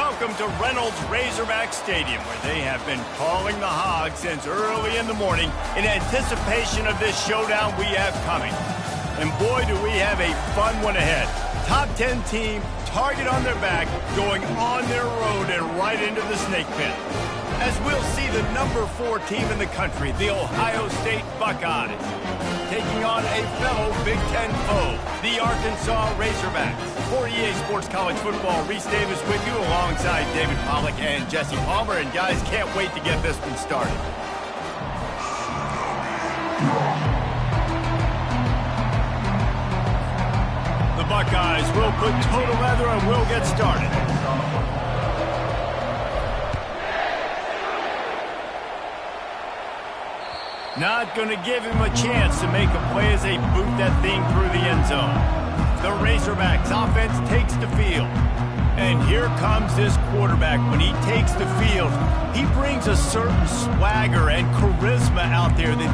Welcome to Reynolds Razorback Stadium, where they have been calling the Hogs since early in the morning in anticipation of this showdown we have coming. And boy, do we have a fun one ahead. Top 10 team, target on their back, going on their road and right into the snake pit. As we'll see the number 4 team in the country, the Ohio State Buckeyes, taking on a fellow Big Ten foe, the Arkansas Razorbacks. For EA Sports College Football, Reese Davis with you alongside David Pollack and Jesse Palmer. And guys, can't wait to get this one started. The Buckeyes will put total leather and we'll get started. Not going to give him a chance to make a play as they boot that thing through the end zone. The Razorbacks offense takes the field. And here comes this quarterback. When he takes the field, he brings a certain swagger and charisma out there that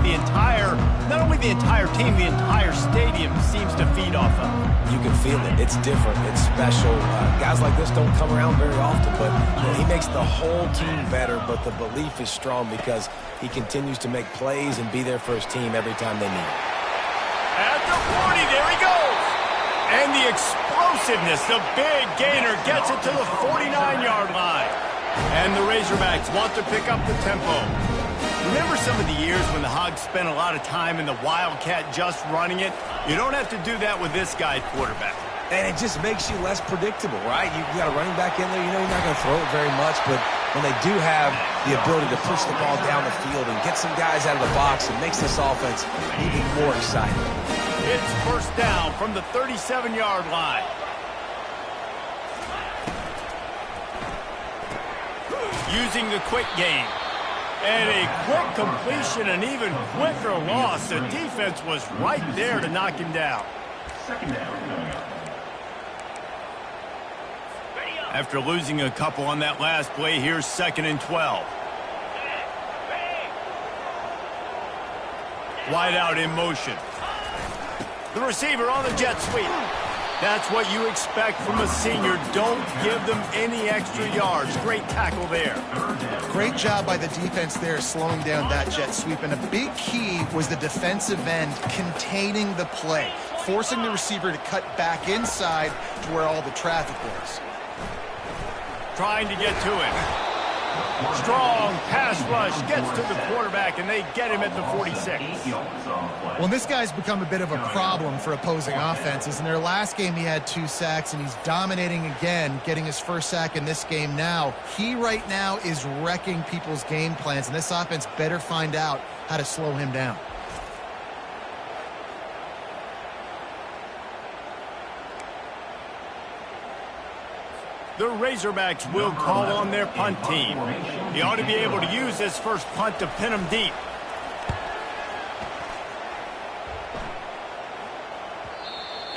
not only the entire team, the entire stadium seems to feed off of. You can feel it. It's different. It's special. Guys like this don't come around very often, but he makes the whole team better, but the belief is strong because he continues to make plays and be there for his team every time they need it. At the 40, there he goes. And the explosiveness, the big gainer gets it to the 49-yard line. And the Razorbacks want to pick up the tempo. Remember some of the years when the Hogs spent a lot of time in the Wildcat just running it? You don't have to do that with this guy quarterback. And it just makes you less predictable, right? You got a running back in there. You know you're not going to throw it very much, but when they do have the ability to push the ball down the field and get some guys out of the box, it makes this offense even more exciting. It's first down from the 37-yard line. Using the quick game. And a quick completion, an even quicker loss. The defense was right there to knock him down. Second down. After losing a couple on that last play, here's 2nd and 12. Wide out in motion. The receiver on the jet sweep. That's what you expect from a senior. Don't give them any extra yards. Great tackle there. Great job by the defense there, slowing down that jet sweep. And a big key was the defensive end containing the play, forcing the receiver to cut back inside to where all the traffic was. Trying to get to it. Strong pass rush gets to the quarterback, and they get him at the 46. Well, this guy's become a bit of a problem for opposing offenses. In their last game, he had 2 sacks, and he's dominating again, getting his first sack in this game now. He right now is wrecking people's game plans, and this offense better find out how to slow him down. The Razorbacks will call on their punt team. He ought to be able to use this first punt to pin him deep.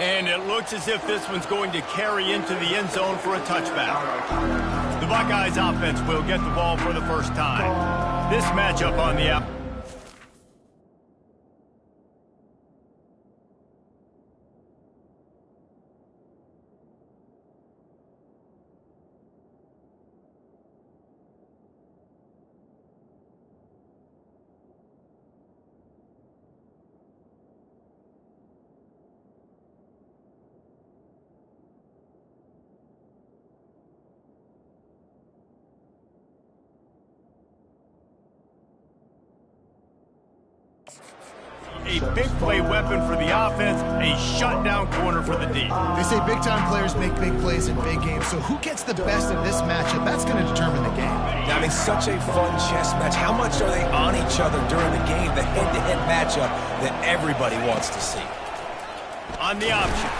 And it looks as if this one's going to carry into the end zone for a touchback. The Buckeyes offense will get the ball for the first time. This matchup on the out. A big play weapon for the offense, a shutdown corner for the D. They say big-time players make big plays in big games, so who gets the best of this matchup? That's going to determine the game. I mean, such a fun chess match. How much are they on each other during the game, the head-to-head matchup that everybody wants to see? On the option.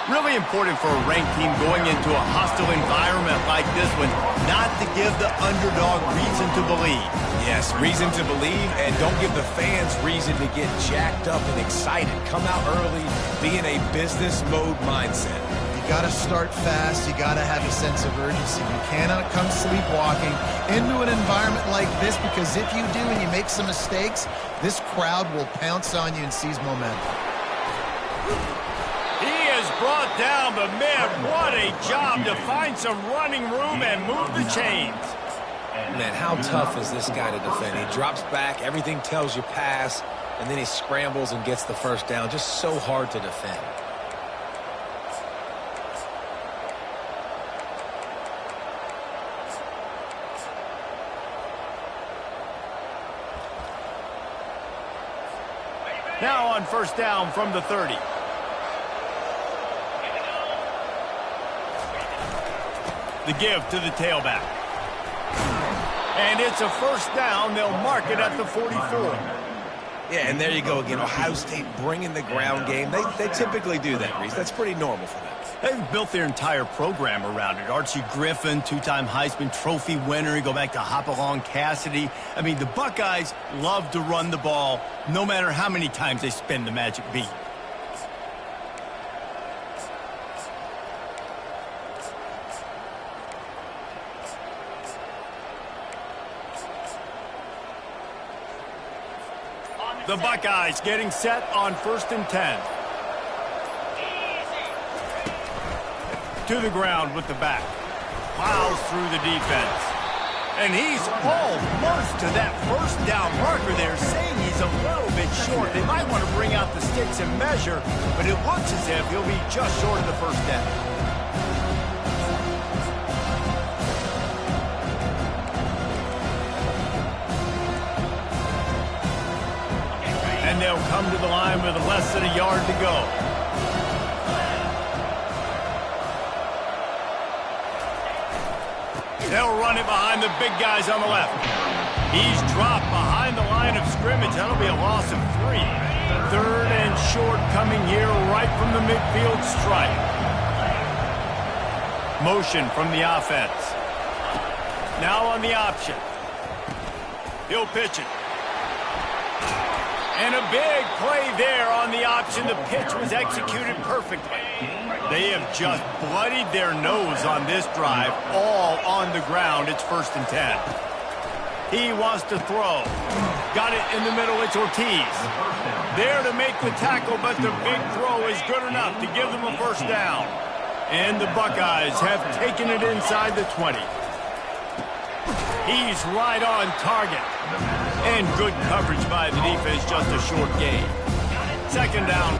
Really important for a ranked team going into a hostile environment like this one, not to give the underdog reason to believe. Yes, reason to believe, and don't give the fans reason to get jacked up and excited. Come out early, be in a business mode mindset. You got to start fast. You got to have a sense of urgency. You cannot come sleepwalking into an environment like this, because if you do and you make some mistakes, this crowd will pounce on you and seize momentum. He is brought down, but man, what a job to find some running room and move the chains. Man, how tough is this guy to defend? He drops back, everything tells you pass, and then he scrambles and gets the first down. Just so hard to defend. Now on first down from the 30. The give to the tailback. And it's a first down. They'll mark it at the 44. Yeah, and there you go again. Ohio State bringing the ground game. They typically do that, Reese. That's pretty normal for them. They've built their entire program around it. Archie Griffin, two-time Heisman Trophy winner. You go back to Hopalong Cassidy. I mean, the Buckeyes love to run the ball, no matter how many times they spin the magic beat. The Buckeyes getting set on 1st and 10. To the ground with the back. Plows through the defense. And he's almost to that first down marker there, saying he's a little bit short. They might want to bring out the sticks and measure, but it looks as if he'll be just short of the first down. And they'll come to the line with less than a yard to go. They'll run it behind the big guys on the left. He's dropped behind the line of scrimmage. That'll be a loss of 3. 3rd and short coming here right from the midfield stripe. Motion from the offense. Now on the option. He'll pitch it. And a big play there on the option. The pitch was executed perfectly. They have just bloodied their nose on this drive, all on the ground. It's 1st and 10. He wants to throw. Got it in the middle. It's Ortiz. There to make the tackle, but the big throw is good enough to give them a first down. And the Buckeyes have taken it inside the 20. He's right on target. And good coverage by the defense, just a short gain. 2nd down.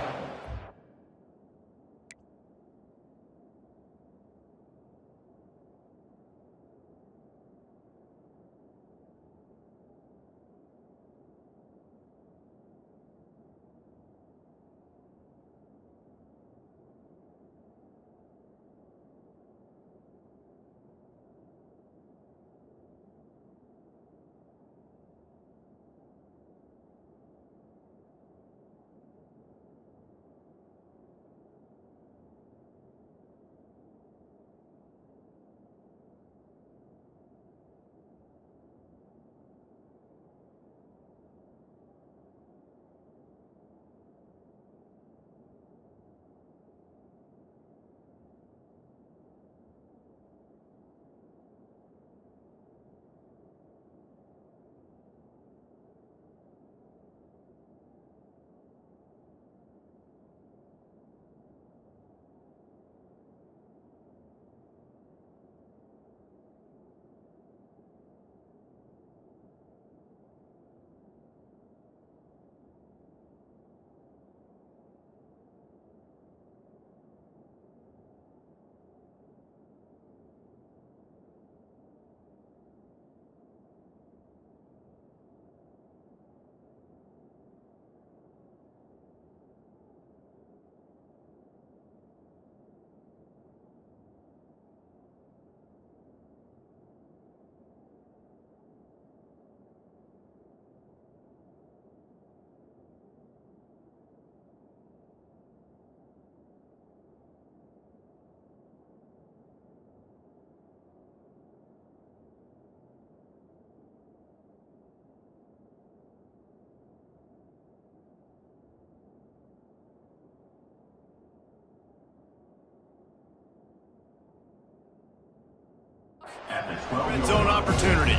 Red zone opportunity.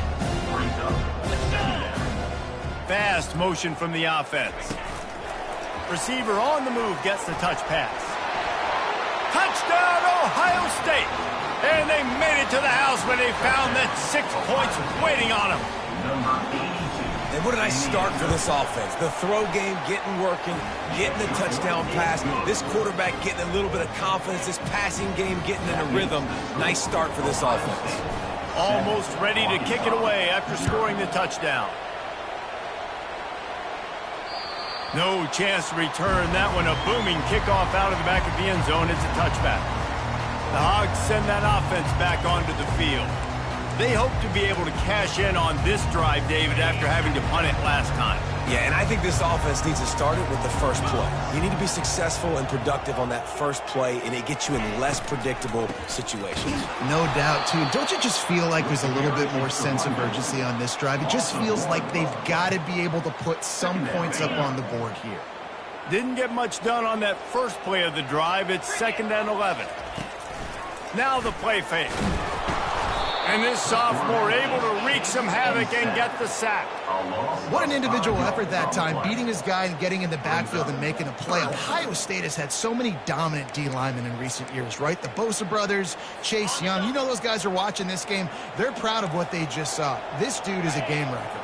Fast motion from the offense. Receiver on the move gets the touch pass. Touchdown, Ohio State! And they made it to the house when they found that 6 points waiting on them. And what a nice start for this offense. The throw game getting working, getting the touchdown pass. This quarterback getting a little bit of confidence. This passing game getting in a rhythm. Nice start for this offense. Almost ready to kick it away after scoring the touchdown. No chance to return that one. A booming kickoff out of the back of the end zone. It's a touchback. The Hogs send that offense back onto the field. They hope to be able to cash in on this drive, David, after having to punt it last time. Yeah, and I think this offense needs to start it with the first play. You need to be successful and productive on that first play, and it gets you in less predictable situations. No doubt, too. Don't you just feel like there's a little bit more sense of urgency on this drive? It just feels like they've got to be able to put some points up on the board here. Didn't get much done on that first play of the drive. It's 2nd and 11. Now the play fake. And this sophomore able to wreak some havoc and get the sack. What an individual effort that time, beating his guy and getting in the backfield and making a play. Ohio State has had so many dominant D linemen in recent years, right? The Bosa brothers, Chase Young. You know those guys are watching this game. They're proud of what they just saw. This dude is a game wrecker.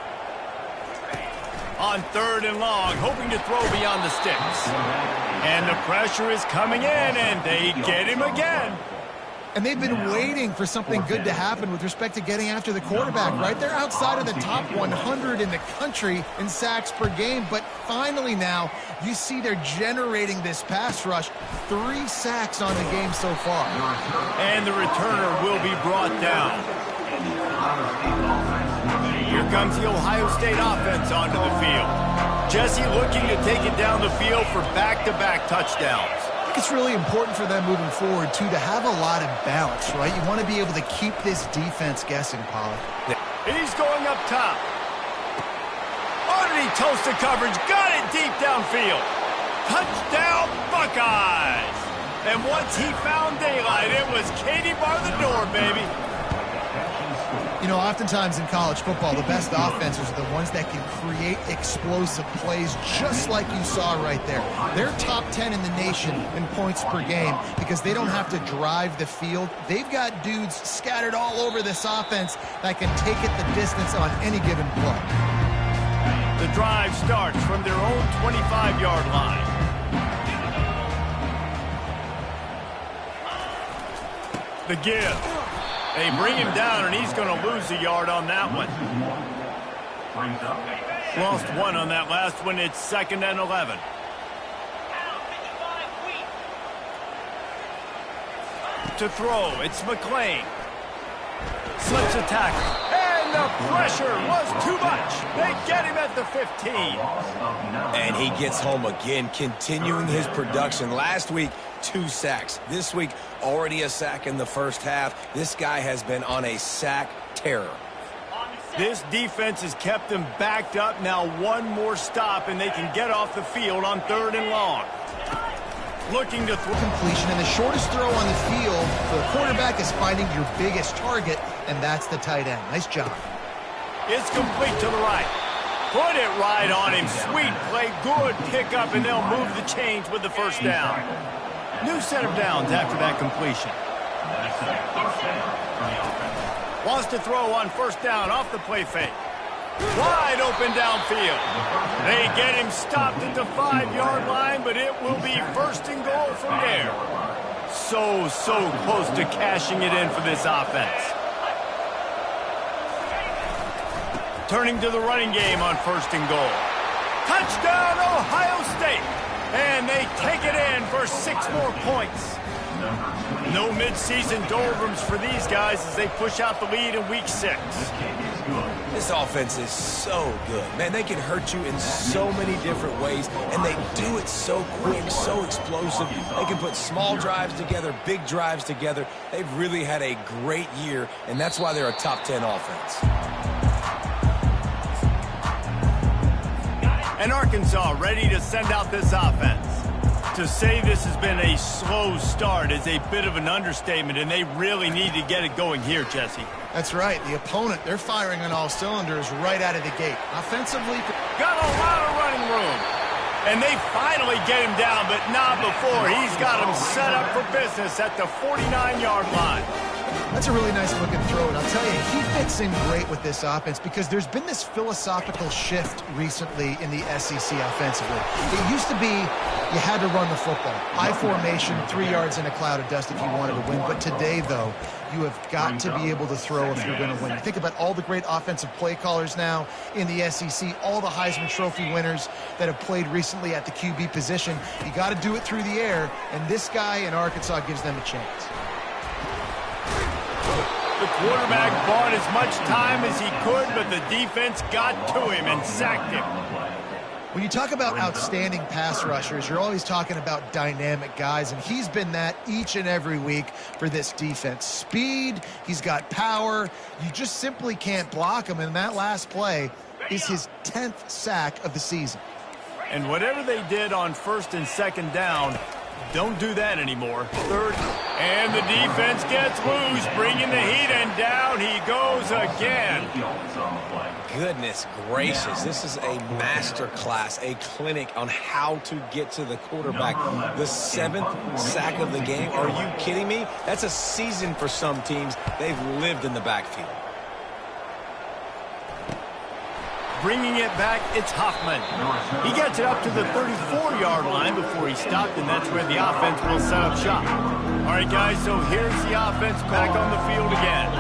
On 3rd and long, hoping to throw beyond the sticks. And the pressure is coming in, and they get him again. And they've been waiting for something good to happen with respect to getting after the quarterback, right? They're outside of the top 100 in the country in sacks per game, but finally now you see they're generating this pass rush. 3 sacks on the game so far. And the returner will be brought down. Here comes the Ohio State offense onto the field. Jesse looking to take it down the field for back-to-back touchdowns. I think it's really important for them moving forward, too, to have a lot of balance, right? You want to be able to keep this defense guessing, Pollard. He's going up top. Oh, did he toast the coverage? Got it deep downfield. Touchdown, Buckeyes! And once he found daylight, it was Katie bar the door, baby. You know, oftentimes in college football, the best offenses are the ones that can create explosive plays just like you saw right there. They're top 10 in the nation in points per game because they don't have to drive the field. They've got dudes scattered all over this offense that can take it the distance on any given play. The drive starts from their own 25-yard line. The give. They bring him down, and he's going to lose a yard on that one. Lost 1 on that last one. It's 2nd and 11. To throw, it's McClain. Slips a tackle. And the pressure was too much. They get him at the 15. And he gets home again, continuing his production. Last week, 2 sacks. This week, already a sack in the first half. This guy has been on a sack terror. This defense has kept them backed up. Now 1 more stop, and they can get off the field on 3rd and long. Looking to throw. Completion, and the shortest throw on the field for the quarterback is finding your biggest target, and that's the tight end. Nice job. It's complete to the right. Put it right on him. Sweet play, good pickup, and they'll move the chains with the first down. New set of downs after that completion. Wants to throw on 1st down off the play fake. Wide open downfield. They get him stopped at the 5-yard line, but it will be 1st and goal from there. So close to cashing it in for this offense. Turning to the running game on 1st and goal. Touchdown, Ohio State! And they take it in for 6 more points. No midseason doldrums for these guys as they push out the lead in week 6. This offense is so good. Man, they can hurt you in so many different ways, and they do it so quick, so explosive. They can put small drives together, big drives together. They've really had a great year, and that's why they're a top 10 offense. And Arkansas ready to send out this offense. To say this has been a slow start is a bit of an understatement, and they really need to get it going here, Jesse. That's right. The opponent, they're firing on all cylinders right out of the gate. Offensively, got a lot of running room. And they finally get him down, but not before. He's got him set up for business at the 49-yard line. That's a really nice looking throw, and I'll tell you, he fits in great with this offense because there's been this philosophical shift recently in the SEC offensively. It used to be you had to run the football. High formation, 3 yards in a cloud of dust if you wanted to win. But today, though, you have got to be able to throw if you're going to win. You think about all the great offensive play callers now in the SEC, all the Heisman Trophy winners that have played recently at the QB position. You got to do it through the air, and this guy in Arkansas gives them a chance. The quarterback bought as much time as he could, but the defense got to him and sacked him. When you talk about outstanding pass rushers, you're always talking about dynamic guys, and he's been that each and every week for this defense. Speed, he's got power. You just simply can't block him, and that last play is his 10th sack of the season. And whatever they did on 1st and 2nd down, don't do that anymore. 3rd, and the defense gets loose, bringing the heat, and down he goes again. Goodness gracious, this is a master class, a clinic on how to get to the quarterback. The 7th sack of the game, are you kidding me? That's a season for some teams. They've lived in the backfield. Bringing it back, it's Hoffman. He gets it up to the 34-yard line before he stopped, and that's where the offense will set up shop. All right, guys, so here's the offense back on the field again.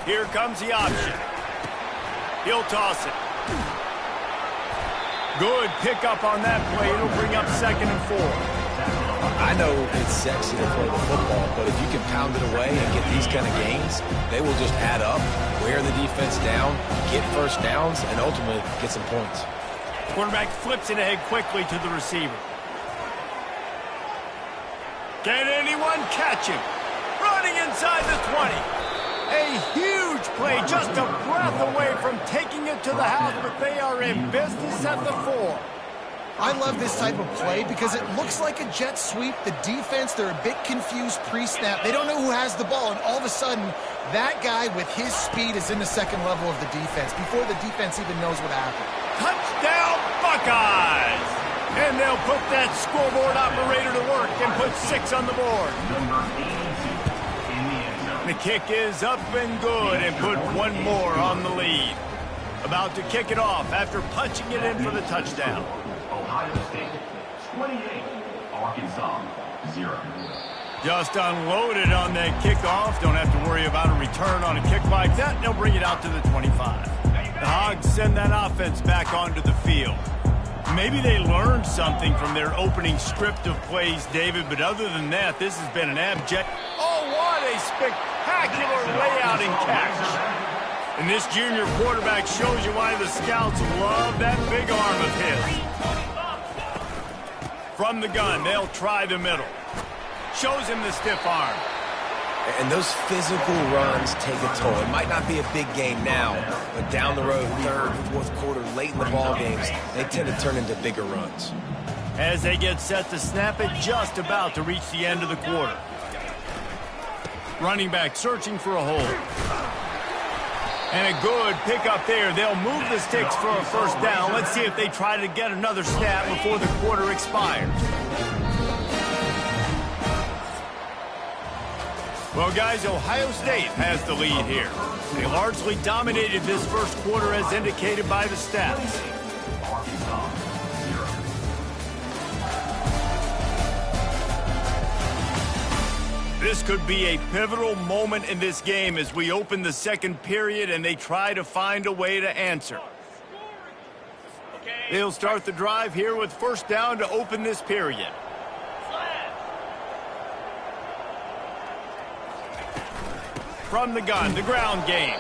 Here comes the option. He'll toss it. Good pickup on that play. It'll bring up 2nd and 4. I know it's sexy to play the football, but if you can pound it away and get these kind of gains, they will just add up, wear the defense down, get first downs, and ultimately get some points. Quarterback flips it ahead quickly to the receiver. Can anyone catch him? Running inside the 20. A huge play, just a breath away from taking it to the house, but they are in business at the 4. I love this type of play because it looks like a jet sweep. The defense, they're a bit confused pre-snap. They don't know who has the ball, and all of a sudden, that guy with his speed is in the 2nd level of the defense before the defense even knows what happened. Touchdown, Buckeyes! And they'll put that scoreboard operator to work and put 6 on the board. The kick is up and good and put 1 more on the lead. About to kick it off after punching it in for the touchdown. Ohio State, 28, Arkansas, 0. Just unloaded on that kickoff. Don't have to worry about a return on a kick like that. They'll bring it out to the 25. The Hogs send that offense back onto the field. Maybe they learned something from their opening script of plays, David, but other than that, this has been an abject... Oh, what a spectacular layout and catch. And this junior quarterback shows you why the scouts love that big arm of his. From the gun, they'll try the middle. Shows him the stiff arm. And those physical runs take a toll. It might not be a big game now, but down the road, 3rd, 4th quarter, late in the ball games, they tend to turn into bigger runs. As they get set to snap it, just about to reach the end of the quarter. Running back searching for a hole. And a good pickup there. They'll move the sticks for a 1st down. Let's see if they try to get another snap before the quarter expires. Well, guys, Ohio State has the lead here. They largely dominated this 1st quarter as indicated by the stats. This could be a pivotal moment in this game as we open the 2nd period and they try to find a way to answer. They'll start the drive here with 1st down to open this period. From the gun, the ground game.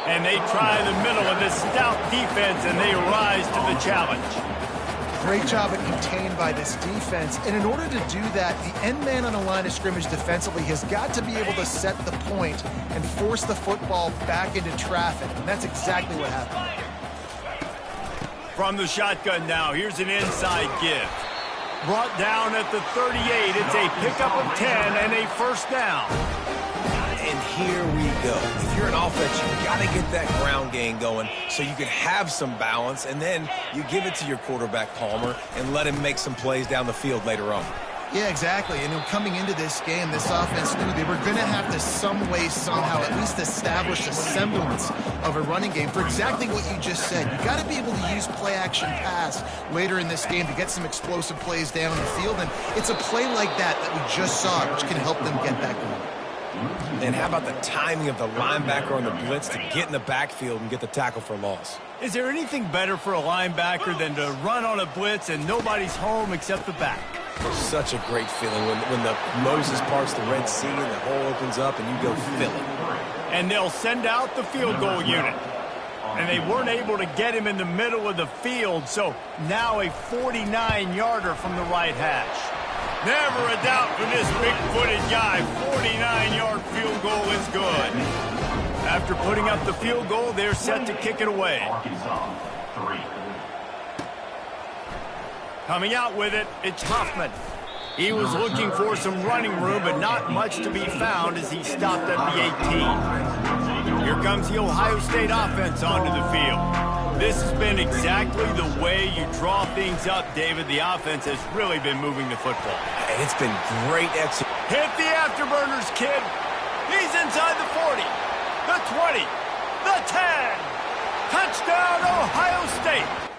And they try the middle of this stout defense and they rise to the challenge. Great job at contained by this defense. And in order to do that, the end man on the line of scrimmage defensively has got to be able to set the point and force the football back into traffic. And that's exactly what happened. From the shotgun now, here's an inside give. Brought down at the 38. It's a pickup of 10 and a 1st down. And here we go. If you're an offense, you got to get that ground game going so you can have some balance, and then you give it to your quarterback, Palmer, and let him make some plays down the field later on. Yeah, exactly. And coming into this game, this offense knew they were going to have to some way, somehow, at least establish a semblance of a running game for exactly what you just said. You got to be able to use play-action pass later in this game to get some explosive plays down the field. And it's a play like that we just saw, which can help them get that going. And how about the timing of the linebacker on the blitz to get in the backfield and get the tackle for loss? Is there anything better for a linebacker than to run on a blitz and nobody's home except the back? Such a great feeling when the Moses parts the Red Sea and the hole opens up and you go fill it. And they'll send out the field goal unit. And they weren't able to get him in the middle of the field, so now a 49-yarder from the right hash. Never a doubt for this big-footed guy. 49-yard field goal is good. After putting up the field goal, they're set to kick it away. Arkansas, 3. Coming out with it, it's Hoffman. He was looking for some running room, but not much to be found as he stopped at the 18. Here comes the Ohio State offense onto the field. This has been exactly the way you draw things up, David. The offense has really been moving the football. It's been great execution. Hit the afterburners, kid. He's inside the 40, the 20, the 10. Touchdown, Ohio State.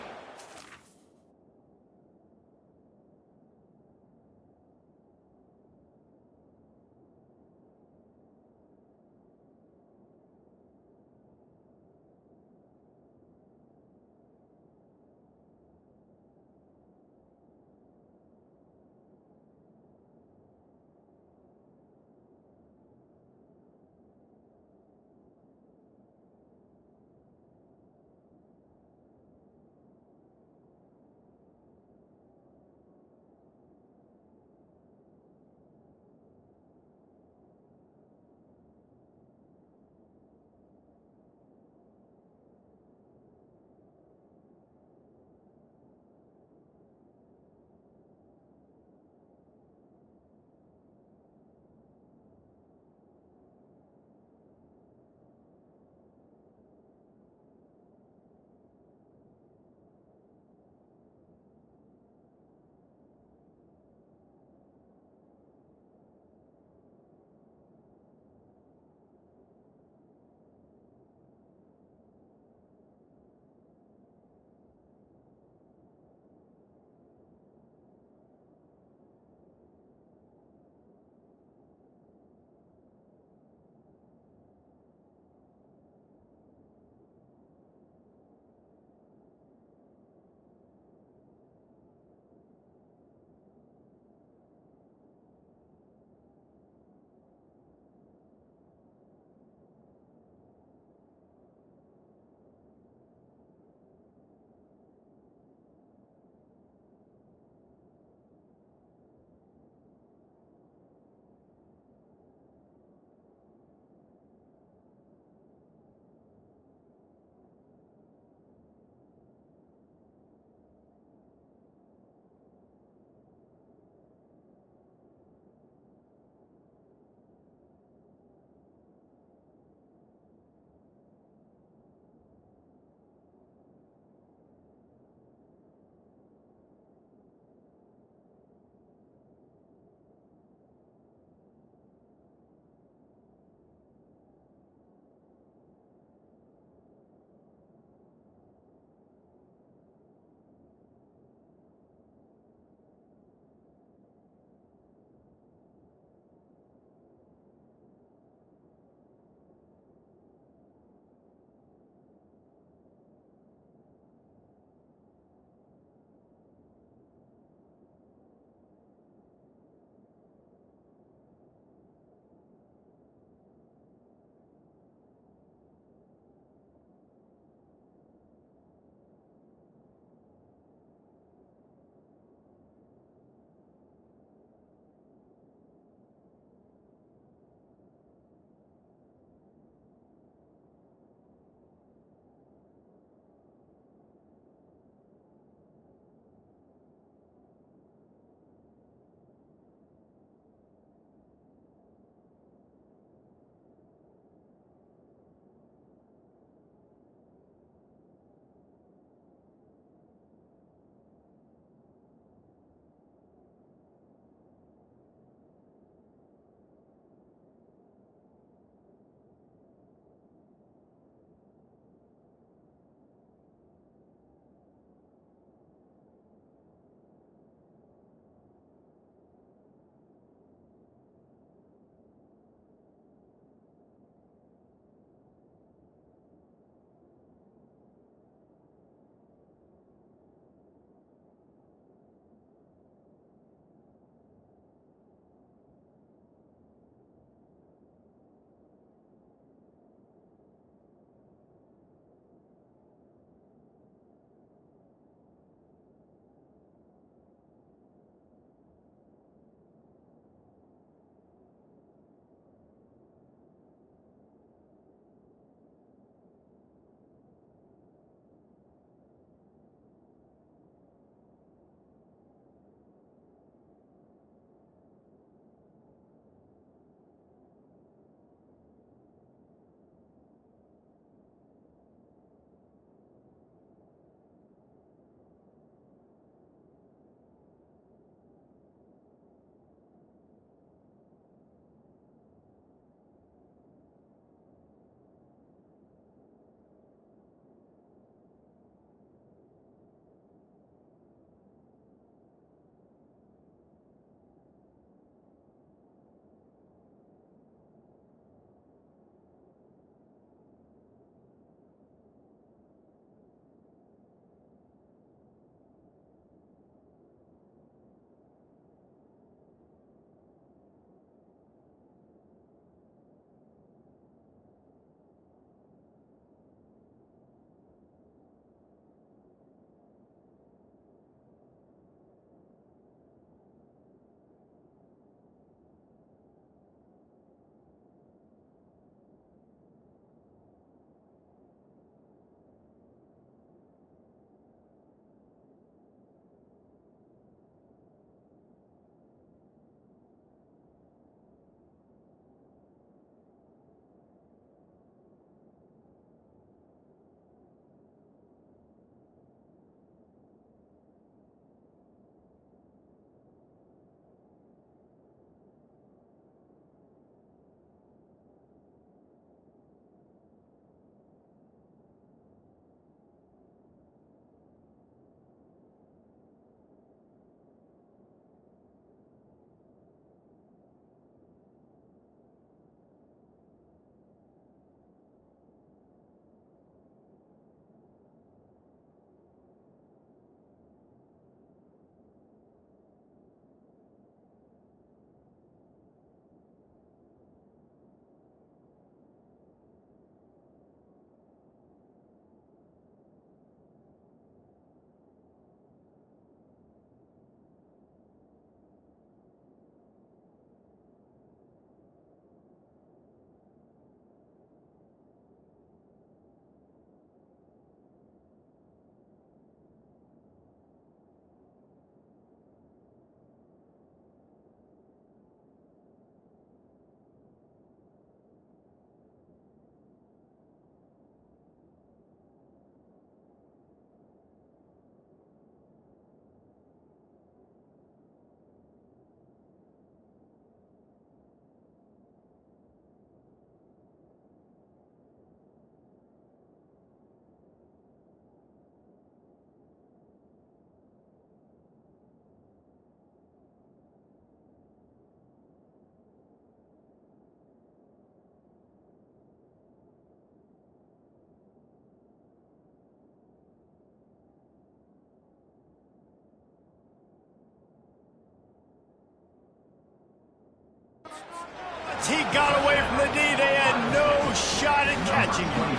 Once he got away from the D, they had no shot at catching him.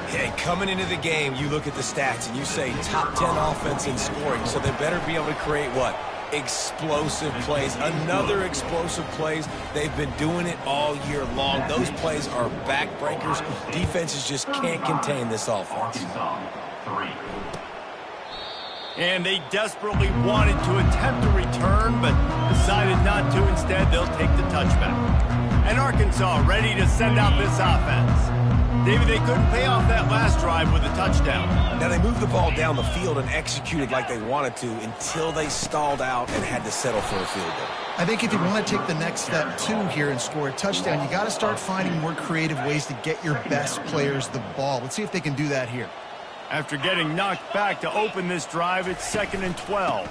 Hey, coming into the game, you look at the stats and you say top 10 offense in scoring, so they better be able to create what? Explosive plays. Another explosive plays. They've been doing it all year long. Those plays are backbreakers. Defenses just can't contain this offense. And they desperately wanted to attempt a return, but decided not to. Instead, they'll take the touchback. And Arkansas ready to send out this offense. David, they couldn't pay off that last drive with a touchdown. Now, they moved the ball down the field and executed like they wanted to until they stalled out and had to settle for a field goal. I think if you want to take the next step, too, here and score a touchdown, you got to start finding more creative ways to get your best players the ball. Let's see if they can do that here. After getting knocked back to open this drive, it's 2nd and 12.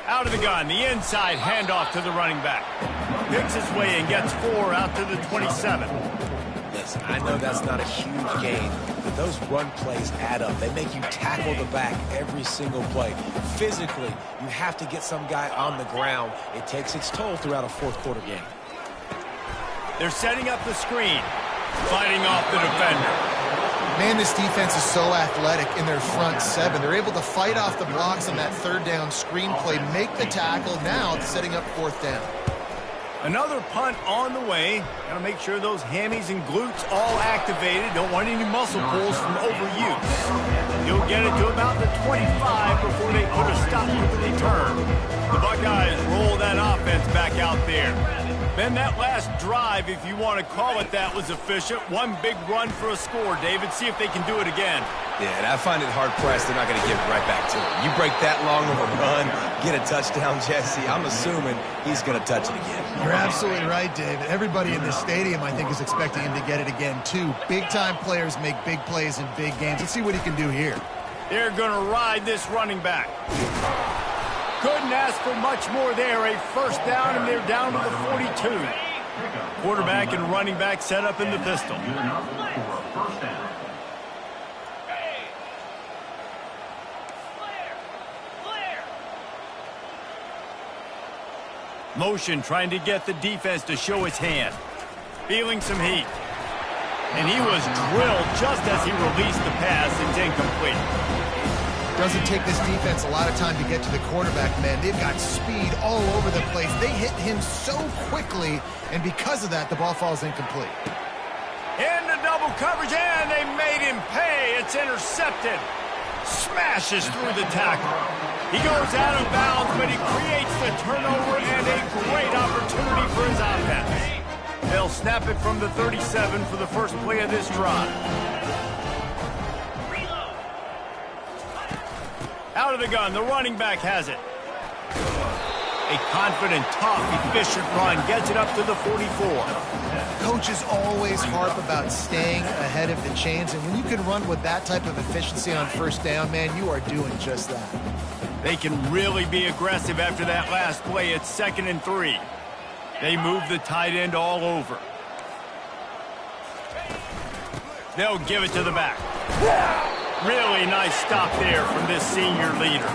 Out of the gun, the inside handoff to the running back. Picks his way and gets 4 out to the 27. Listen, I know that's not a huge gain, but those run plays add up. They make you tackle the back every single play. Physically, you have to get some guy on the ground. It takes its toll throughout a fourth-quarter game. They're setting up the screen, fighting off the defender. Man, this defense is so athletic in their front seven. They're able to fight off the blocks on that third down screen play, make the tackle. Now it's setting up 4th down. Another punt on the way. Got to make sure those hammies and glutes all activated. Don't want any muscle pulls from overuse. You'll get it to about the 25 before they put a stop to the return. The Buckeyes roll that offense back out there. Ben, that last drive, if you want to call it that, was efficient. One big run for a score, David. See if they can do it again. Yeah, and I find it hard-pressed they're not going to give it right back to him. You break that long of a run, get a touchdown, Jesse, I'm assuming he's going to touch it again. You're absolutely right, David. Everybody in this stadium, I think, is expecting him to get it again, too. Big-time players make big plays in big games. Let's see what he can do here. They're going to ride this running back. Couldn't ask for much more there. A 1st down, and they're down to the 42. Quarterback and running back set up in the pistol. Motion trying to get the defense to show its hand. Feeling some heat. And he was drilled just as he released the pass. It's incomplete. Doesn't take this defense a lot of time to get to the quarterback, man. They've got speed all over the place. They hit him so quickly, and because of that, the ball falls incomplete. Into double coverage, and they made him pay. It's intercepted. Smashes through the tackle. He goes out of bounds, but he creates the turnover and a great opportunity for his offense. They'll snap it from the 37 for the first play of this drive. Out of the gun, the running back has it. A confident, tough, efficient run gets it up to the 44. Coaches always harp about staying ahead of the chains, and when you can run with that type of efficiency on 1st down, man, you are doing just that. They can really be aggressive after that last play. It's 2nd and 3. They move the tight end all over. They'll give it to the back. Really nice stop there from this senior leader.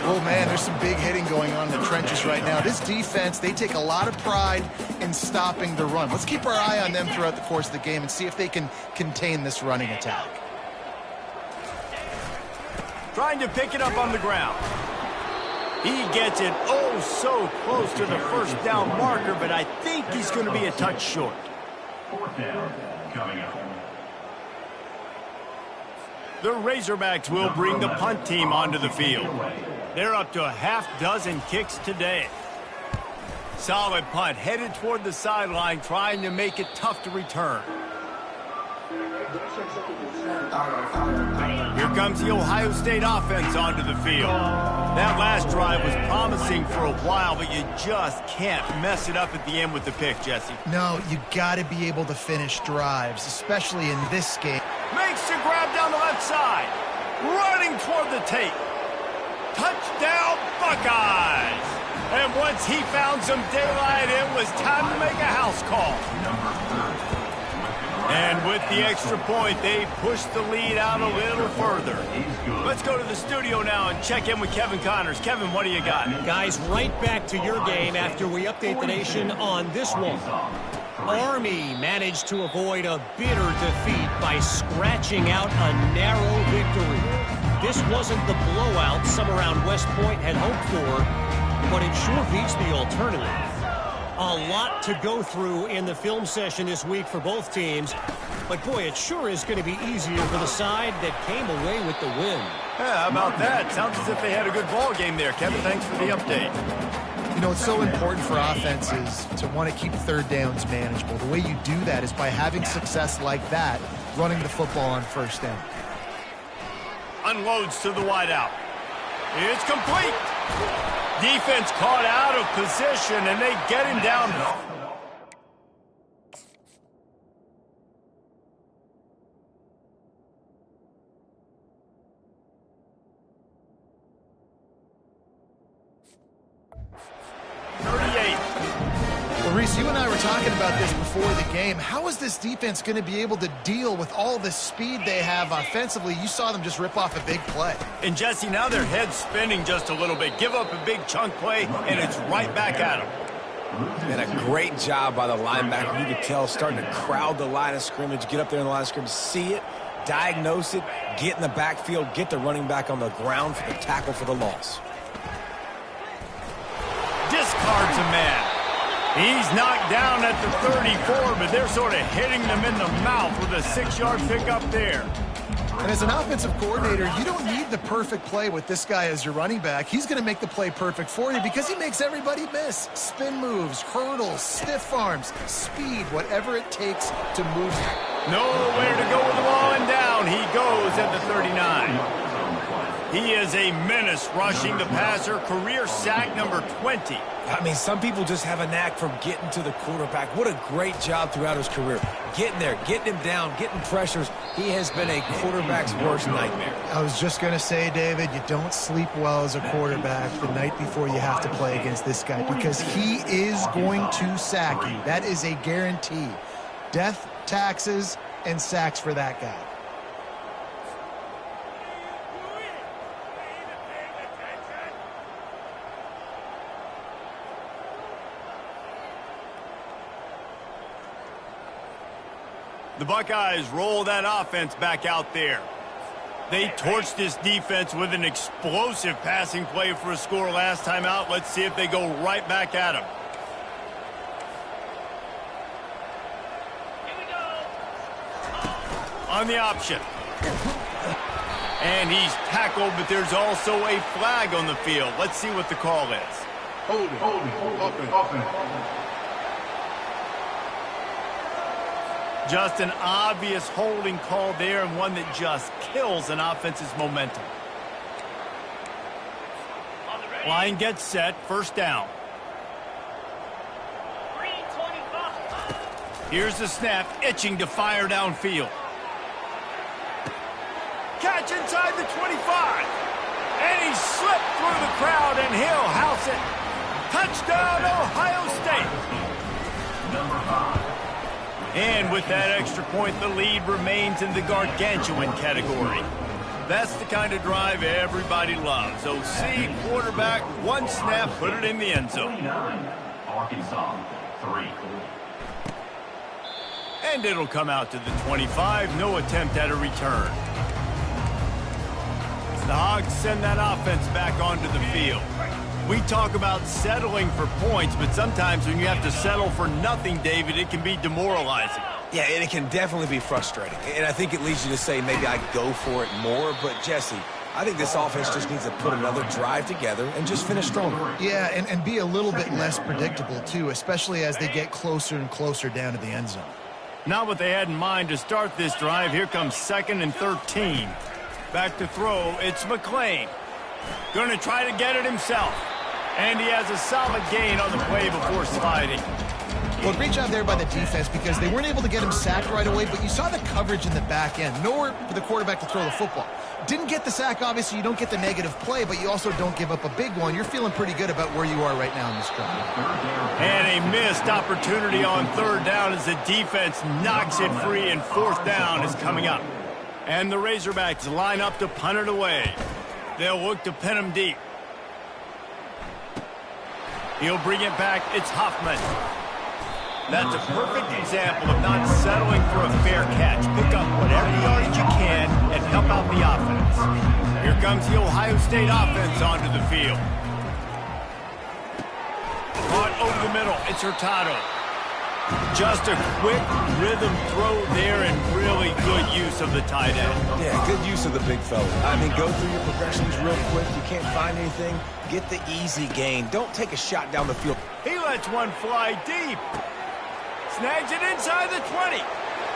Oh, man, there's some big hitting going on in the trenches right now. This defense, they take a lot of pride in stopping the run. Let's keep our eye on them throughout the course of the game and see if they can contain this running attack. Trying to pick it up on the ground. He gets it oh so close to the 1st down marker, but I think he's going to be a touch short. 4th down coming up. The Razorbacks will bring the punt team onto the field. They're up to a half dozen kicks today. Solid punt, headed toward the sideline, trying to make it tough to return. Here comes the Ohio State offense onto the field. That last drive was promising for a while, but you just can't mess it up at the end with the pick, Jesse. No, you got to be able to finish drives, especially in this game. Makes the grab down the left side. Running toward the tape. Touchdown, Buckeyes! And once he found some daylight, it was time to make a house call. And with the extra point, they push the lead out a little further. Let's go to the studio now and check in with Kevin Connors. Kevin, what do you got? Guys, right back to your game after we update the nation on this one. Army managed to avoid a bitter defeat by scratching out a narrow victory. This wasn't the blowout some around West Point had hoped for, but it sure beats the alternative. A lot to go through in the film session this week for both teams, but boy, it sure is going to be easier for the side that came away with the win. Yeah, how about that? Sounds as if they had a good ball game there. Kevin, thanks for the update. You know, it's so important for offenses to want to keep third downs manageable. The way you do that is by having success like that, running the football on first down. Unloads to the wideout. It's complete. Defense caught out of position, and they get him down. 38. Well, Reese, you and I were talking about this before the game. How is this defense going to be able to deal with all the speed they have offensively? You saw them just rip off a big play. And Jesse, now their head's spinning just a little bit. Give up a big chunk play, and it's right back at them. And a great job by the linebacker. You could tell, starting to crowd the line of scrimmage, get up there in the line of scrimmage, see it, diagnose it, get in the backfield, get the running back on the ground for the tackle for the loss. Discards a man. He's knocked down at the 34, but they're sort of hitting them in the mouth with a 6-yard pickup there. And as an offensive coordinator, you don't need the perfect play with this guy as your running back. He's going to make the play perfect for you because he makes everybody miss. Spin moves, hurdles, stiff arms, speed, whatever it takes to move. Nowhere to go with the ball, and down he goes at the 39. He is a menace rushing the passer, career sack number 20. I mean, some people just have a knack for getting to the quarterback. What a great job throughout his career. Getting there, getting him down, getting pressures. He has been a quarterback's worst nightmare. I was just going to say, David, you don't sleep well as a quarterback the night before you have to play against this guy because he is going to sack you. That is a guarantee. Death, taxes, and sacks for that guy. The Buckeyes roll that offense back out there. They torched this defense with an explosive passing play for a score last time out. Let's see if they go right back at him. On the option. And he's tackled, but there's also a flag on the field. Let's see what the call is. Holding. Just an obvious holding call there, and one that just kills an offense's momentum. Line gets set, first down. Here's the snap, itching to fire downfield. Catch inside the 25. And he slipped through the crowd, and he'll house it. Touchdown, Ohio State. Number 5. And with that extra point, the lead remains in the gargantuan category. That's the kind of drive everybody loves. OC, quarterback, one snap, put it in the end zone. 29, Arkansas, 3. And it'll come out to the 25, no attempt at a return. The Hogs send that offense back onto the field. We talk about settling for points, but sometimes when you have to settle for nothing, David, it can be demoralizing. Yeah, and it can definitely be frustrating. And I think it leads you to say maybe I go for it more. But, Jesse, I think this offense just needs to put another drive together and just finish stronger. Yeah, and be a little bit less predictable, too, especially as they get closer and closer down to the end zone. Not what they had in mind to start this drive. Here comes 2nd and 13. Back to throw, it's McClain. Going to try to get it himself. And he has a solid gain on the play before sliding. Well, great job there by the defense because they weren't able to get him sacked right away, but you saw the coverage in the back end. Nowhere for the quarterback to throw the football. Didn't get the sack, obviously. You don't get the negative play, but you also don't give up a big one. You're feeling pretty good about where you are right now in this drive. And a missed opportunity on third down as the defense knocks it free, and fourth down is coming up. And the Razorbacks line up to punt it away. They'll look to pin him deep. He'll bring it back. It's Hoffman. That's a perfect example of not settling for a fair catch. Pick up whatever yardage you can and help out the offense. Here comes the Ohio State offense onto the field. Caught over the middle. It's Hurtado. Just a quick rhythm throw there and really good use of the tight end. Yeah, good use of the big fella. I mean, go through your progressions real quick. You can't find anything. Get the easy gain. Don't take a shot down the field. He lets one fly deep. Snags it inside the 20.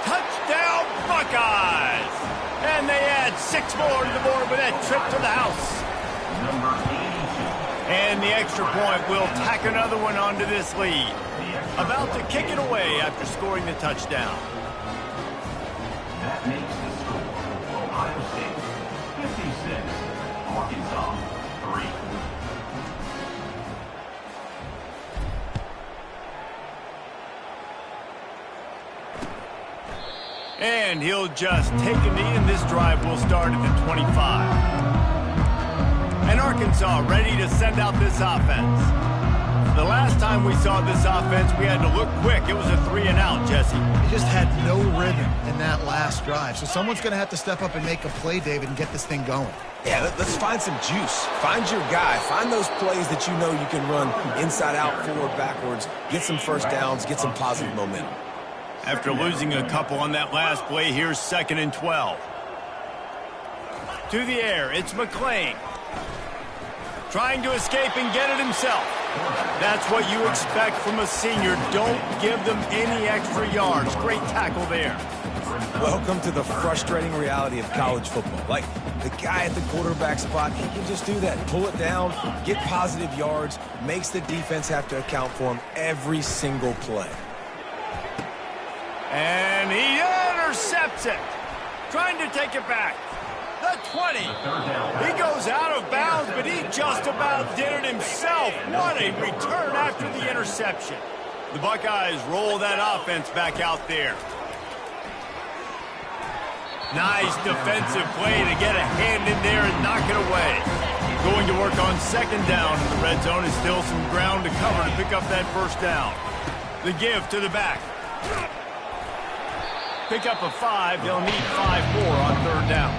Touchdown, Buckeyes! And they add 6 more to the board with that trip to the house. Number 82. And the extra point will tack another one onto this lead. About to kick it away after scoring the touchdown. That makes the score Ohio State 56, Arkansas 3. And he'll just take a knee, and this drive will start at the 25. And Arkansas ready to send out this offense. The last time we saw this offense, we had to look quick. It was a 3-and-out, Jesse. They just had no rhythm in that last drive. So someone's going to have to step up and make a play, David, and get this thing going. Yeah, let's find some juice. Find your guy. Find those plays that you know you can run inside out, forward, backwards. Get some first downs. Get some positive momentum. After losing a couple on that last play, here's 2nd and 12. To the air, it's McClain. Trying to escape and get it himself. That's what you expect from a senior. Don't give them any extra yards. Great tackle there. Welcome to the frustrating reality of college football. Like, the guy at the quarterback spot, he can just do that. Pull it down, get positive yards, makes the defense have to account for him every single play. And he intercepts it. Trying to take it back. The 20. He goes out of bounds, but he just about did it himself. What a return after the interception. The Buckeyes roll that offense back out there. Nice defensive play to get a hand in there and knock it away. Going to work on 2nd down, and the red zone is still some ground to cover to pick up that first down. The give to the back. Pick up a 5. They'll need 5 more on 3rd down.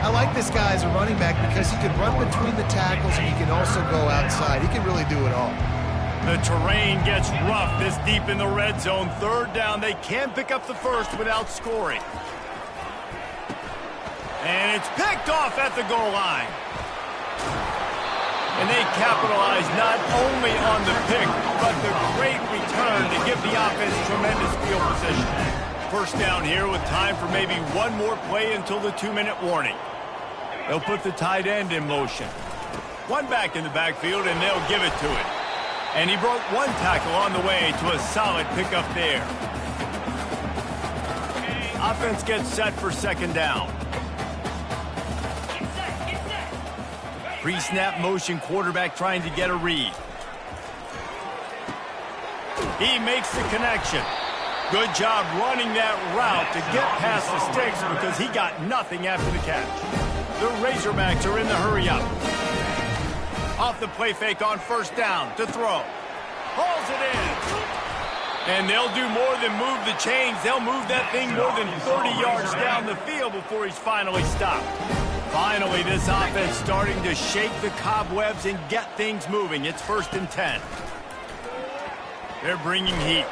I like this guy as a running back because he can run between the tackles and he can also go outside. He can really do it all. The terrain gets rough this deep in the red zone. 3rd down. They can pick up the first without scoring. And it's picked off at the goal line. And they capitalize not only on the pick, but the great return to give the offense tremendous field position. First down here with time for maybe one more play until the 2-minute warning. They'll put the tight end in motion. One back in the backfield, and they'll give it to it. And he broke one tackle on the way to a solid pickup there. Offense gets set for 2nd down. Pre-snap motion, quarterback trying to get a read. He makes the connection. Good job running that route to get past the sticks because he got nothing after the catch. The Razorbacks are in the hurry-up. Off the play fake on 1st down to throw. Hauls it in. And they'll do more than move the chains. They'll move that thing more than 30 yards down the field before he's finally stopped. Finally, this offense starting to shake the cobwebs and get things moving. It's 1st and 10. They're bringing heat.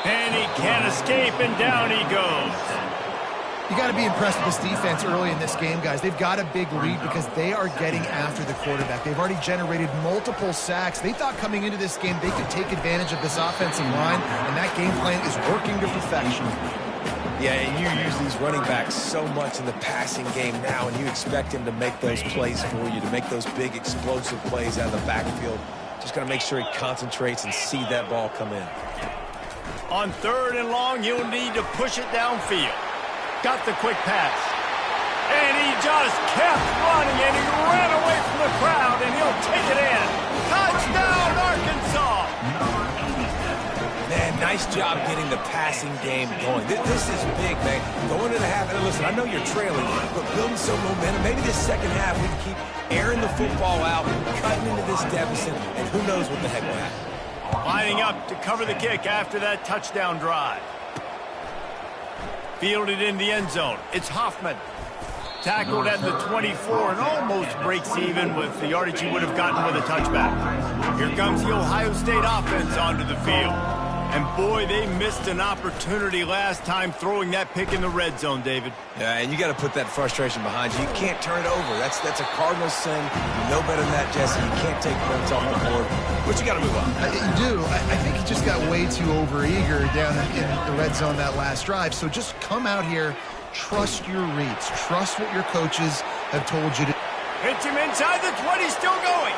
And he can't escape, and down he goes. You got to be impressed with this defense early in this game, guys. They've got a big lead because they are getting after the quarterback. They've already generated multiple sacks. They thought coming into this game they could take advantage of this offensive line, and that game plan is working to perfection. Yeah, and you use these running backs so much in the passing game now, and you expect him to make those plays for you, to make those big explosive plays out of the backfield. Just got to make sure he concentrates and see that ball come in. On 3rd and long, he'll need to push it downfield. Got the quick pass. And he just kept running, and he ran away from the crowd, and he'll take it in. Touchdown, Arkansas! Man, nice job getting the passing game going. This is big, man. Going to the half, and listen, I know you're trailing, but building some momentum. Maybe this second half we can keep airing the football out, cutting into this deficit, and who knows what the heck will happen. Lining up to cover the kick after that touchdown drive. Fielded in the end zone. It's Hoffman. Tackled at the 24 and almost breaks even with the yardage he would have gotten with a touchback. Here comes the Ohio State offense onto the field. And boy, they missed an opportunity last time throwing that pick in the red zone, David. Yeah, and you got to put that frustration behind you. You can't turn it over. That's a Cardinal sin. You know better than that, Jesse. You can't take points off the board. But you got to move on. You do. I think he just got way too overeager down in the red zone that last drive. So just come out here, trust your reads. Trust what your coaches have told you to. Hits him inside the 20, still going.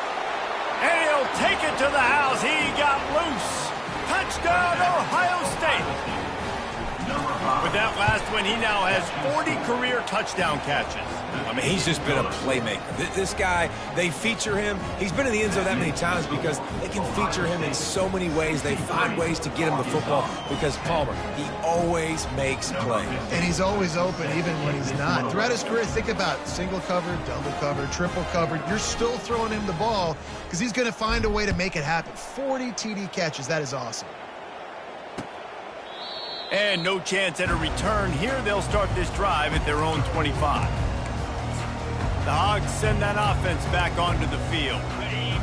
And he'll take it to the house. He got loose. Touchdown, Ohio State. With that last one, he now has 40 career touchdown catches. I mean, he's just been a playmaker. This guy, they feature him. He's been in the end zone that many times because they can feature him in so many ways. They find ways to get him the football because Palmer, he always makes plays. And he's always open even when he's not. Throughout his career, think about single covered, double covered, triple covered. You're still throwing him the ball because he's going to find a way to make it happen. 40 TD catches. That is awesome. And no chance at a return. Here they'll start this drive at their own 25. The Hogs send that offense back onto the field.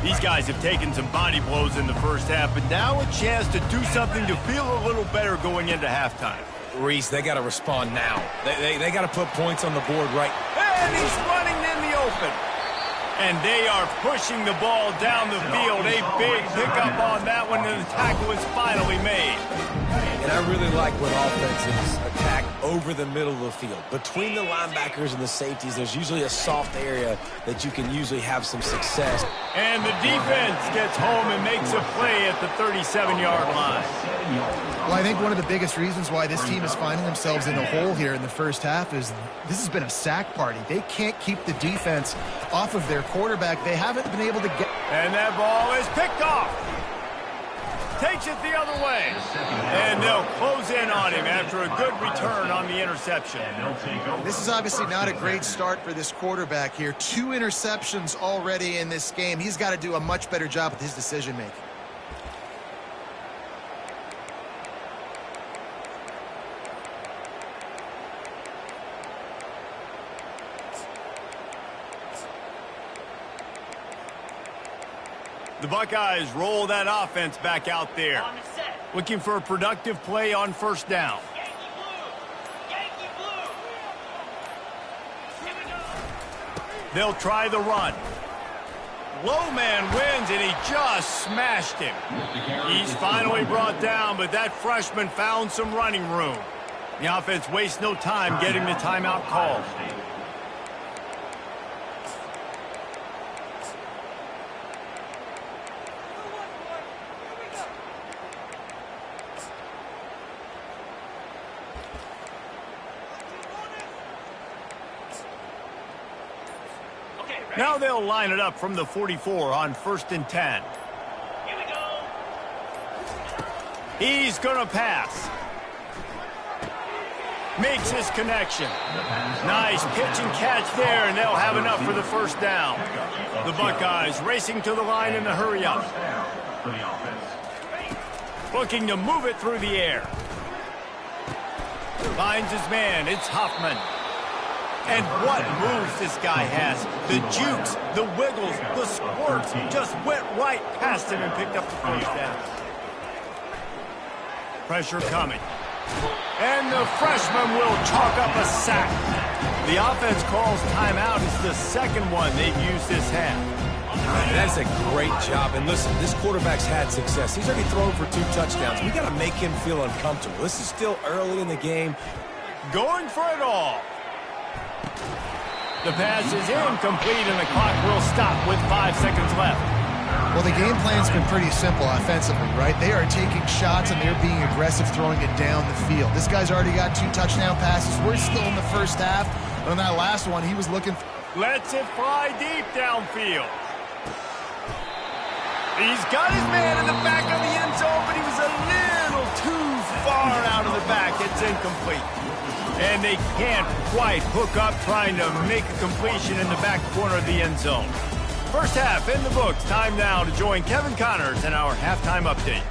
These guys have taken some body blows in the first half, but now a chance to do something to feel a little better going into halftime. Reese, they got to respond now. They got to put points on the board right. And he's running in the open. And they are pushing the ball down the field. A big pickup on that one, and the tackle is finally made. And I really like when offenses attack over the middle of the field. Between the linebackers and the safeties, there's usually a soft area that you can usually have some success. And the defense gets home and makes a play at the 37-yard line. Well, I think one of the biggest reasons why this team is finding themselves in a hole here in the first half is this has been a sack party. They can't keep the defense off of their quarterback. They haven't been able to get... And that ball is picked off. Takes it the other way. And they'll close in on him after a good return on the interception. This is obviously not a great start for this quarterback here. 2 interceptions already in this game. He's got to do a much better job with his decision-making. The Buckeyes roll that offense back out there. Looking for a productive play on first down. They'll try the run. Low man wins, and he just smashed him. He's finally brought down, but that freshman found some running room. The offense wastes no time getting the timeout called. Now they'll line it up from the 44 on 1st and 10. Here we go. He's going to pass. Makes his connection. Nice pitch and catch there, and they'll have enough for the first down. The Buckeyes racing to the line in the hurry-up. Looking to move it through the air. Finds his man. It's Hoffman. And what moves this guy has. The jukes, the wiggles, the squirts just went right past him and picked up the first down. Pressure coming. And the freshman will chalk up a sack. The offense calls timeout. It's the second one they've used this half. That's a great job. And listen, this quarterback's had success. He's already thrown for 2 touchdowns. We got to make him feel uncomfortable. This is still early in the game. Going for it all. The pass is incomplete, and the clock will stop with 5 seconds left. Well, the game plan's been pretty simple offensively, right? They are taking shots and they're being aggressive, throwing it down the field. This guy's already got 2 touchdown passes. We're still in the first half. On that last one, he was looking... Lets it fly deep downfield. He's got his man in the back of the end zone, but he was a little too far out of the back. It's incomplete. And they can't quite hook up trying to make a completion in the back corner of the end zone. First half in the books. Time now to join Kevin Connors in our halftime update.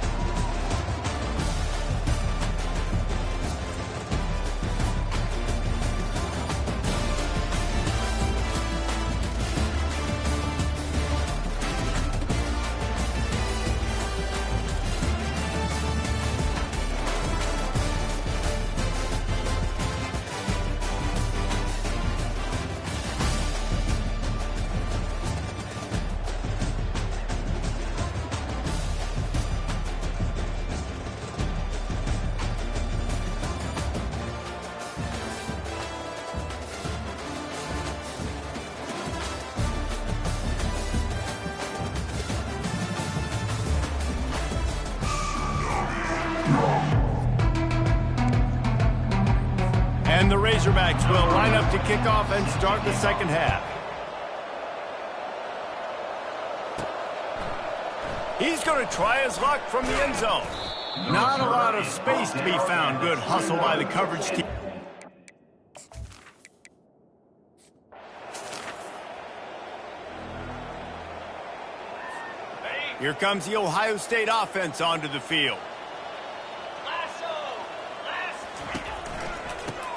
And the Razorbacks will line up to kick off and start the second half. He's going to try his luck from the end zone. Not a lot of space to be found. Good hustle by the coverage team. Here comes the Ohio State offense onto the field.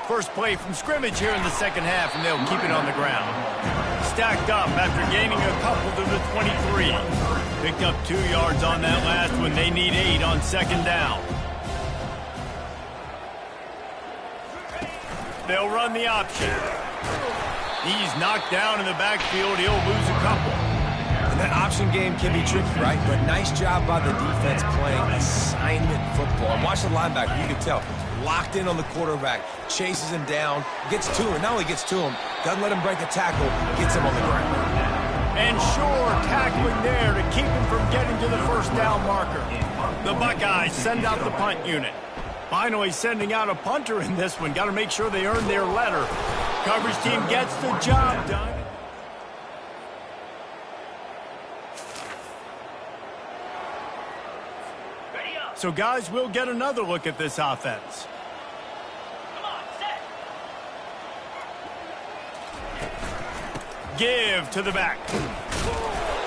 First play from scrimmage here in the second half, and they'll keep it on the ground. Stacked up after gaining a couple to the 23. Picked up 2 yards on that last one. They need 8 on second down. They'll run the option. He's knocked down in the backfield. He'll lose a couple. And that option game can be tricky, right? But nice job by the defense playing assignment football. And watch the linebacker. You can tell. Locked in on the quarterback, chases him down, gets to him. Not only gets to him, doesn't let him break the tackle, gets him on the ground. And sure, tackling there to keep him from getting to the first down marker. The Buckeyes send out the punt unit. Finally sending out a punter in this one. Got to make sure they earn their letter. Coverage team gets the job done. So, guys, we'll get another look at this offense. Come on, set. Give to the back.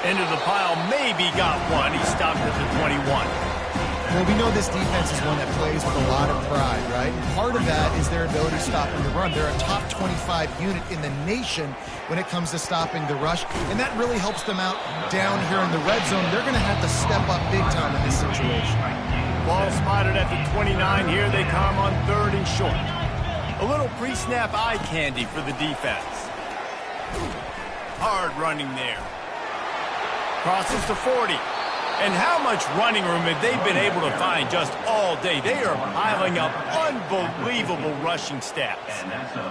Into the pile, maybe got one. He stopped at the 21. Well, we know this defense is one that plays with a lot of pride, right? And part of that is their ability to stop the run. They're a top 25 unit in the nation when it comes to stopping the rush, and that really helps them out down here in the red zone. They're going to have to step up big time in this situation. Ball spotted at the 29. Here they come on 3rd and short. A little pre-snap eye candy for the defense. Hard running there. Crosses the 40. And how much running room have they been able to find just all day? They are piling up unbelievable rushing stats.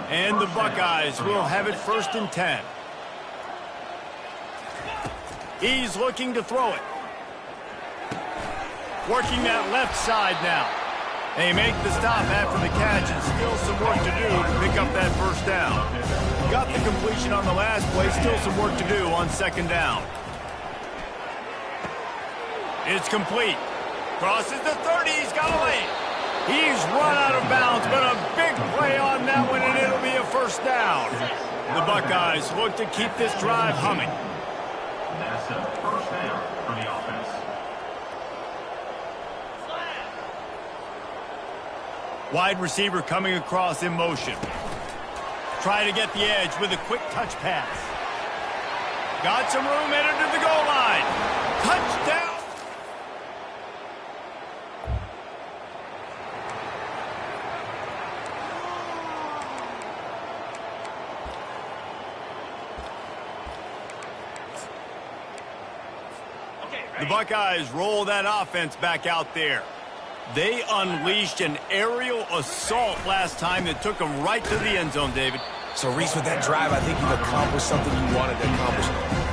And the Buckeyes will have it 1st and 10. He's looking to throw it. Working that left side now. They make the stop after the catch, and still some work to do to pick up that first down. Got the completion on the last play, still some work to do on second down. It's complete. Crosses the 30, he's got a lane. He's run out of bounds, but a big play on that one, and it'll be a first down. The Buckeyes look to keep this drive humming. That's a first down for the offense. Wide receiver coming across in motion. Try to get the edge with a quick touch pass. Got some room, headed to the goal line. Touchdown! The Buckeyes roll that offense back out there. They unleashed an aerial assault last time that took them right to the end zone, David. So, Reese, with that drive, I think you've accomplished something you wanted to accomplish.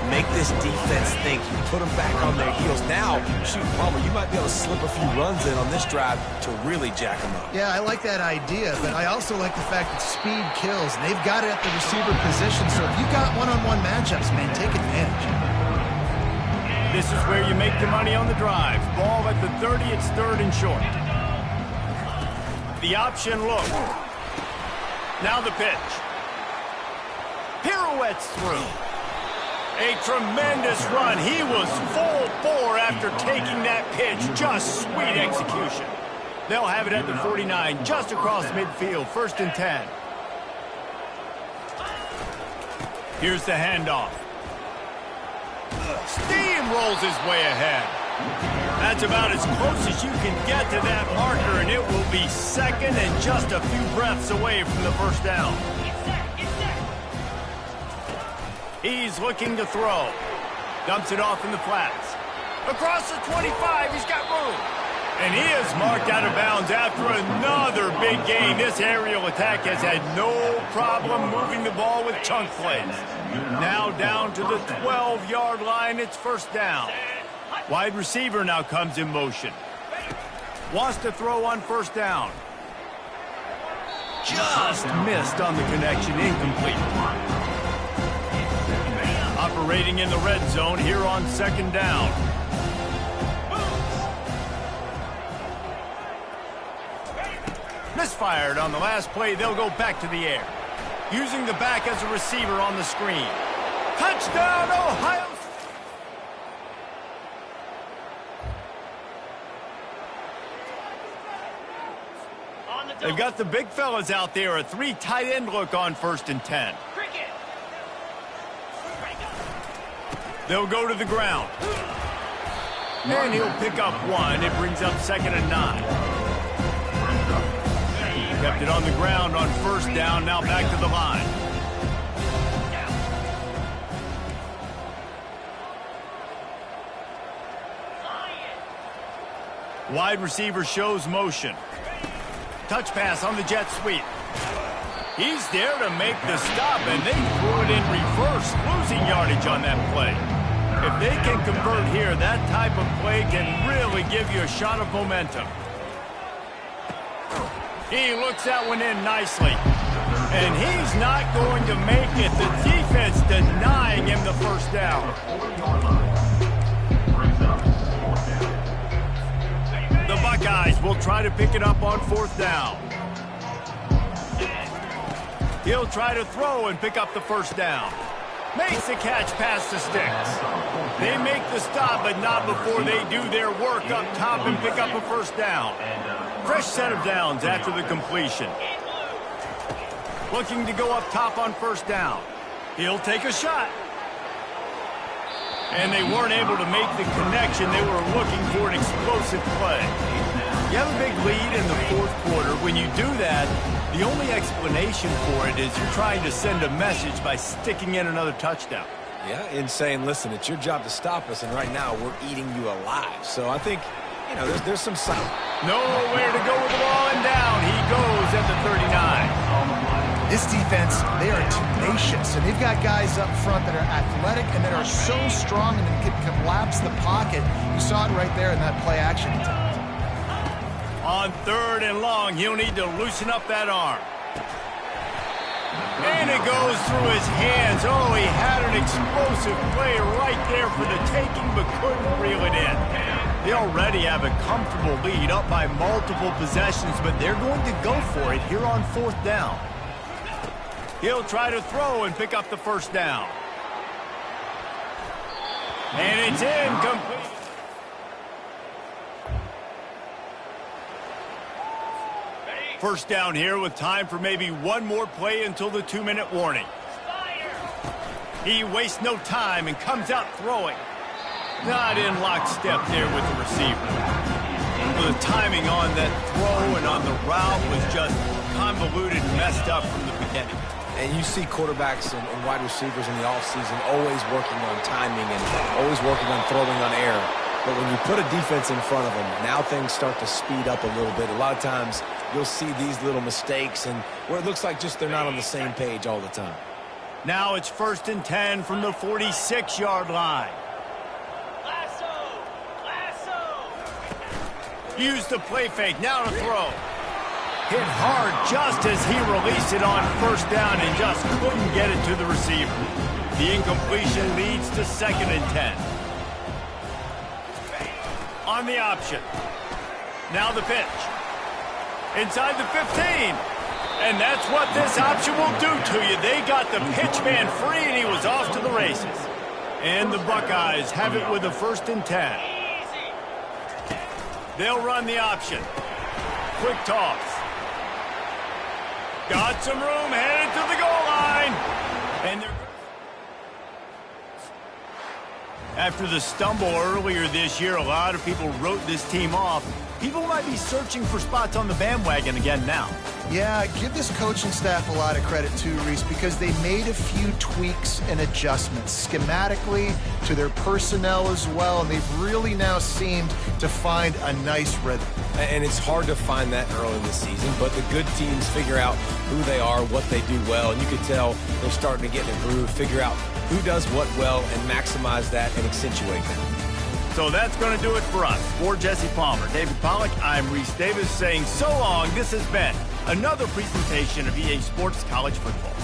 make this defense think, put them back on their heels. Now, shoot, Palmer, you might be able to slip a few runs in on this drive to really jack them up. Yeah, I like that idea, but I also like the fact that speed kills, and they've got it at the receiver position, so if you've got one-on-one matchups, man, take advantage. This is where you make the money on the drive. Ball at the 30, it's third and short. The option look. Now the pitch. Pirouettes through. A tremendous run. He was full bore after taking that pitch. Just sweet execution. They'll have it at the 49, just across midfield, 1st and 10. Here's the handoff. Steamrolls his way ahead. That's about as close as you can get to that marker, and it will be second and just a few breaths away from the first down. He's looking to throw. Dumps it off in the flats. Across the 25, he's got room. And he is marked out of bounds after another big gain. This aerial attack has had no problem moving the ball with chunk plays. Now down to the 12-yard line, it's first down. Wide receiver now comes in motion. Wants to throw on first down. Just missed on the connection, incomplete. Operating in the red zone here on second down. Misfired on the last play. They'll go back to the air. Using the back as a receiver on the screen. Touchdown, Ohio! They've got the big fellas out there. A 3 tight end look on 1st and 10. They'll go to the ground. And he'll pick up 1. It brings up 2nd and 9. Kept it on the ground on first down. Now back to the line. Wide receiver shows motion. Touch pass on the jet sweep. He's there to make the stop, and they threw it in reverse, losing yardage on that play. If they can convert here, that type of play can really give you a shot of momentum. He looks that one in nicely. And he's not going to make it. The defense denying him the first down. The Buckeyes will try to pick it up on 4th down. He'll try to throw and pick up the first down. Makes the catch past the sticks. They make the stop, but not before they do their work up top and pick up a first down. Fresh set of downs after the completion. Looking to go up top on first down. He'll take a shot. And they weren't able to make the connection. They were looking for an explosive play. You have a big lead in the 4th quarter. When you do that, the only explanation for it is you're trying to send a message by sticking in another touchdown. Yeah, and saying, listen, it's your job to stop us, and right now we're eating you alive. So I think, you know, there's some sign. Nowhere to go with the ball, and down he goes at the 39. This defense, they are tenacious, and they've got guys up front that are athletic and that are so strong and that can collapse the pocket. You saw it right there in that play action attempt. On 3rd and long, he'll need to loosen up that arm. And it goes through his hands. Oh, he had an explosive play right there for the taking, but couldn't reel it in. They already have a comfortable lead, up by multiple possessions, but they're going to go for it here on 4th down. He'll try to throw and pick up the first down. And it's incomplete. First down here with time for maybe one more play until the 2-minute warning. He wastes no time and comes out throwing. Not in lockstep there with the receiver. The timing on that throw and on the route was just convoluted and messed up from the beginning. And you see quarterbacks and wide receivers in the offseason always working on timing and always working on throwing on air. But when you put a defense in front of them, now things start to speed up a little bit. A lot of times you'll see these little mistakes and where it looks like just they're not on the same page all the time. Now it's 1st and 10 from the 46-yard line. Use the play fake, now to throw. Hit hard just as he released it on 1st down and just couldn't get it to the receiver. The incompletion leads to 2nd and 10. On the option. Now the pitch. Inside the 15. And that's what this option will do to you. They got the pitch man free and he was off to the races. And the Buckeyes have it with a 1st and 10. They'll run the option. Quick toss. Got some room, headed to the goal line. And after the stumble earlier this year, a lot of people wrote this team off. People might be searching for spots on the bandwagon again now. Yeah, give this coaching staff a lot of credit too, Reese, because they made a few tweaks and adjustments schematically to their personnel as well, and they've really now seemed to find a nice rhythm. And it's hard to find that early in the season, but the good teams figure out who they are, what they do well, and you can tell they're starting to get in a groove, figure out who does what well, and maximize that and accentuate that. So that's going to do it for us. For Jesse Palmer, David Pollack, I'm Reese Davis saying so long. This has been another presentation of EA Sports College Football.